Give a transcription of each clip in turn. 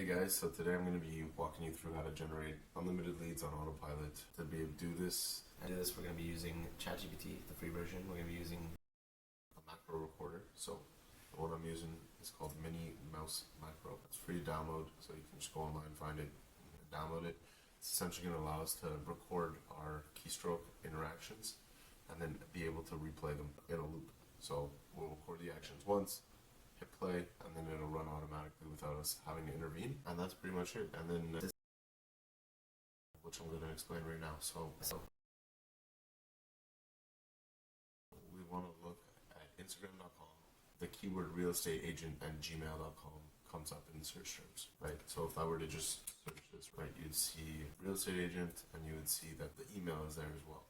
Guys, so today I'm going to be walking you through how to generate unlimited leads on autopilot. To be able to do this, we're going to be using ChatGPT, the free version. We're going to be using a macro recorder. So the one I'm using is called Mini Mouse Macro. It's free to download, so you can just go online, find it, and download it. It's essentially going to allow us to record our keystroke interactions and then be able to replay them in a loop. So we'll record the actions once, hit play, and then it'll run automatically without us having to intervene. And that's pretty much it. And then this, which I'm going to explain right now. So we want to look at Instagram.com. The keyword real estate agent and gmail.com comes up in search terms, right? So if I were to just search this, right, you'd see real estate agent and you would see that the email is there as well.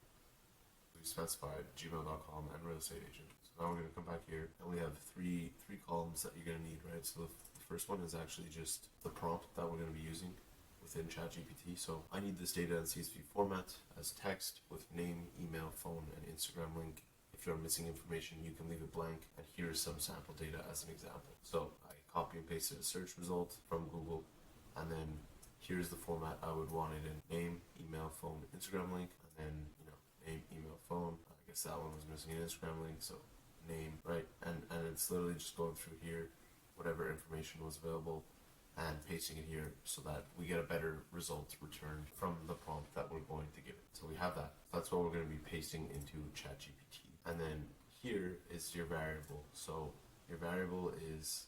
We specified gmail.com and real estate agent. So now we're going to come back here and we have three columns that you're going to need, right? So the first one is actually just the prompt that we're going to be using within ChatGPT. So I need this data in CSV format as text with name, email, phone, and Instagram link. If you're missing information, you can leave it blank. And here's some sample data as an example. So I copy and pasted a search result from Google, and then here's the format I would want it in: name, email, phone, Instagram link, and then name, email, phone. I guess that one was missing an Instagram link, so name, right? And it's literally just going through here, whatever information was available, and pasting it here so that we get a better result returned from the prompt that we're going to give it. So we have that. That's what we're going to be pasting into ChatGPT. And then here is your variable. So your variable is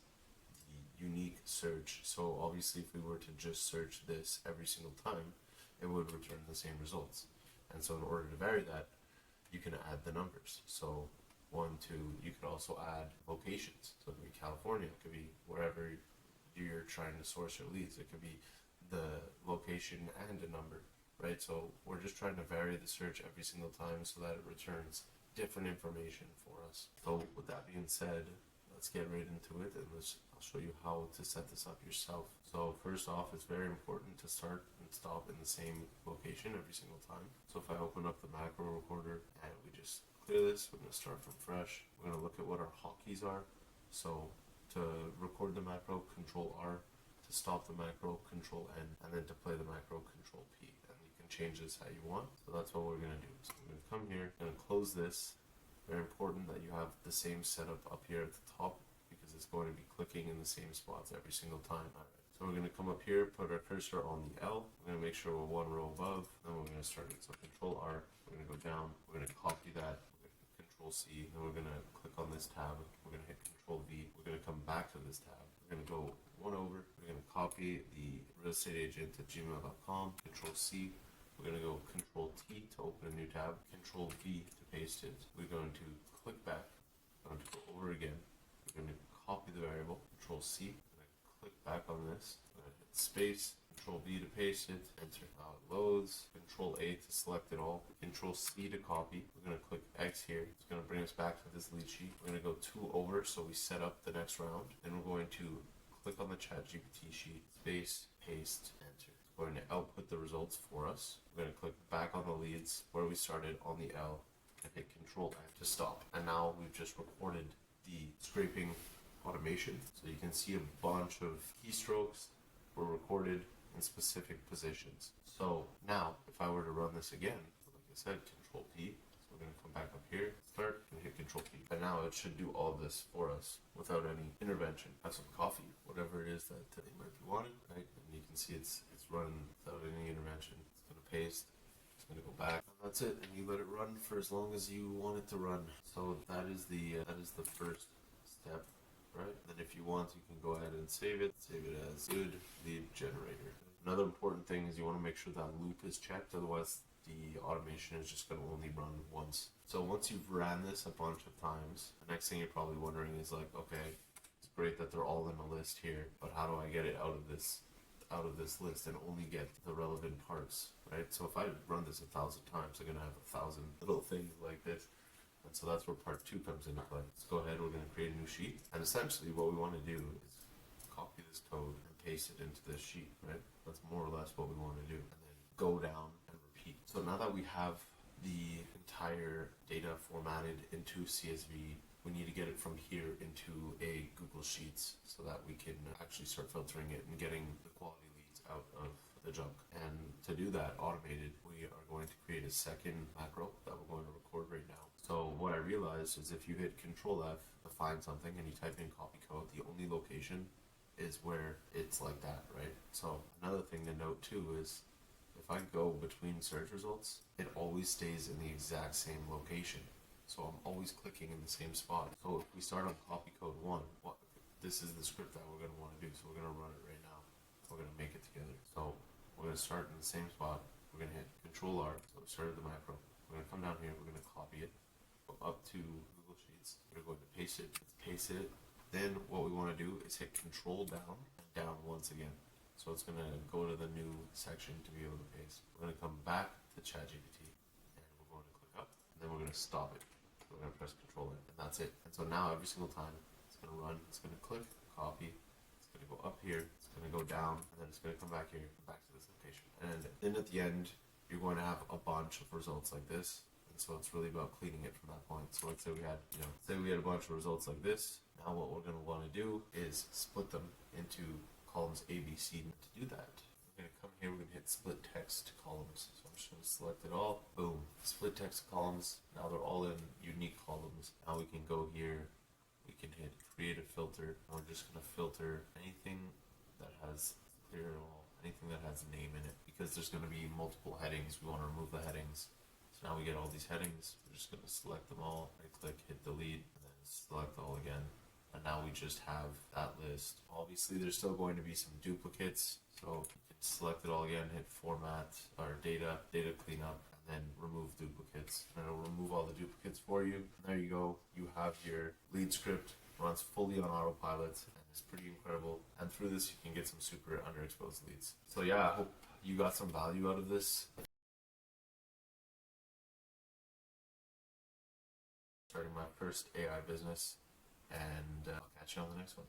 the unique search. So obviously if we were to just search this every single time, it would return the same results. And so in order to vary that, you can add the numbers. So 1, 2, you could also add locations. So it could be California, it could be wherever you're trying to source your leads. It could be the location and a number, right? So we're just trying to vary the search every single time so that it returns different information for us. So with that being said, let's get right into it and I'll show you how to set this up yourself. So first off, it's very important to start and stop in the same location every single time. So if I open up the macro recorder and we just clear this, we're going to start from fresh. We're going to look at what our hotkeys are. So to record the macro, Control R; to stop the macro, Control N; and then to play the macro, Control P. And you can change this how you want. So that's what we're going to do. So I'm going to come here, going to close this. Very important that you have the same setup up here at the top, because it's going to be clicking in the same spots every single time. All right. So we're going to come up here, put our cursor on the L. We're going to make sure we're one row above. Then we're going to start it. So Control R. We're going to go down. We're going to copy that. We're going to Control C. Then we're going to click on this tab. We're going to hit Control V. We're going to come back to this tab. We're going to go one over. We're going to copy the real estate agent at gmail.com. Control C. We're going to go Control T to open a new tab. Control V to paste it. We're going to click back. We're going to go over again. We're going to copy the variable. Control C. Click back on this, hit space, Control V to paste it, enter. Now it loads, Control A to select it all, Control C to copy. We're going to click X here. It's going to bring us back to this lead sheet. We're going to go 2 over so we set up the next round. Then we're going to click on the ChatGPT sheet, space, paste, enter. It's going to output the results for us. We're going to click back on the leads where we started on the L and hit Control F to stop. And now we've just recorded the scraping automation. So you can see a bunch of keystrokes were recorded in specific positions. So now if I were to run this again, like I said, Control P. So we're going to come back up here, start, and hit Control P. And now it should do all of this for us without any intervention. Have some coffee, whatever it is that you might be wanting, right? And you can see it's running without any intervention. It's going to paste. It's going to go back. And that's it. And you let it run for as long as you want it to run. So that is the first step. Right, then if you want, you can go ahead and save it as good lead generator. Another important thing is you want to make sure that loop is checked, otherwise the automation is just going to only run once. So once you've ran this a bunch of times, the next thing you're probably wondering is like, okay, it's great that they're all in a list here, but how do I get it out of this list and only get the relevant parts, right? So if I run this 1,000 times, I'm going to have 1,000 little things like this. And so that's where part 2 comes into play. Let's go ahead, we're going to create a new sheet. And essentially what we want to do is copy this code and paste it into this sheet, right? That's more or less what we want to do. And then go down and repeat. So now that we have the entire data formatted into CSV we need to get it from here into a Google Sheets so that we can actually start filtering it and getting the quality leads out of the junk. And to do that automated, we are going to create a second macro that we're going to record right now. So what I realized is if you hit Control F to find something and you type in copy code, the only location is where it's like that, right? So another thing to note too is if I go between search results, it always stays in the exact same location. So I'm always clicking in the same spot. So if we start on copy code 1, this is the script that we're going to want to do. So we're going to run it right now. We're going to make it together. So we're going to start in the same spot. We're going to hit Control R. So we started the macro. We're going to come down here. We're going to copy it. Go up to Google Sheets. We're going to paste it. Paste it. Then what we want to do is hit Control down and down once again. So it's going to go to the new section to be able to paste. We're going to come back to ChatGPT and we're going to click up and then we're going to stop it. So we're going to press Control N and that's it. And so now every single time it's going to run, it's going to click, copy, it's going to go up here, it's going to go down, and then it's going to come back here, back to this location. And then at the end, you're going to have a bunch of results like this. And so it's really about cleaning it from that point. So let's say we had, say we had a bunch of results like this. Now what we're going to want to do is split them into columns A, B, C. And to do that, we're going to come here, we're going to hit split text columns. So I'm just going to select it all. Boom. Split text columns. Now they're all in unique columns. Now we can go here. We can hit create a filter. And we're just going to filter anything that has clear it all. Anything that has a name in it. Because there's going to be multiple headings. We want to remove the headings. So now we get all these headings. We're just going to select them all. Right click, hit delete, and then select all again. And now we just have that list. Obviously there's still going to be some duplicates, so you can select it all again, hit format or data cleanup, and then remove duplicates. And it'll remove all the duplicates for you. And there you go. You have your lead script, runs fully on autopilot, and it's pretty incredible. And through this you can get some super underexposed leads. So yeah, I hope you got some value out of this. Starting my first AI business. And I'll catch you on the next one.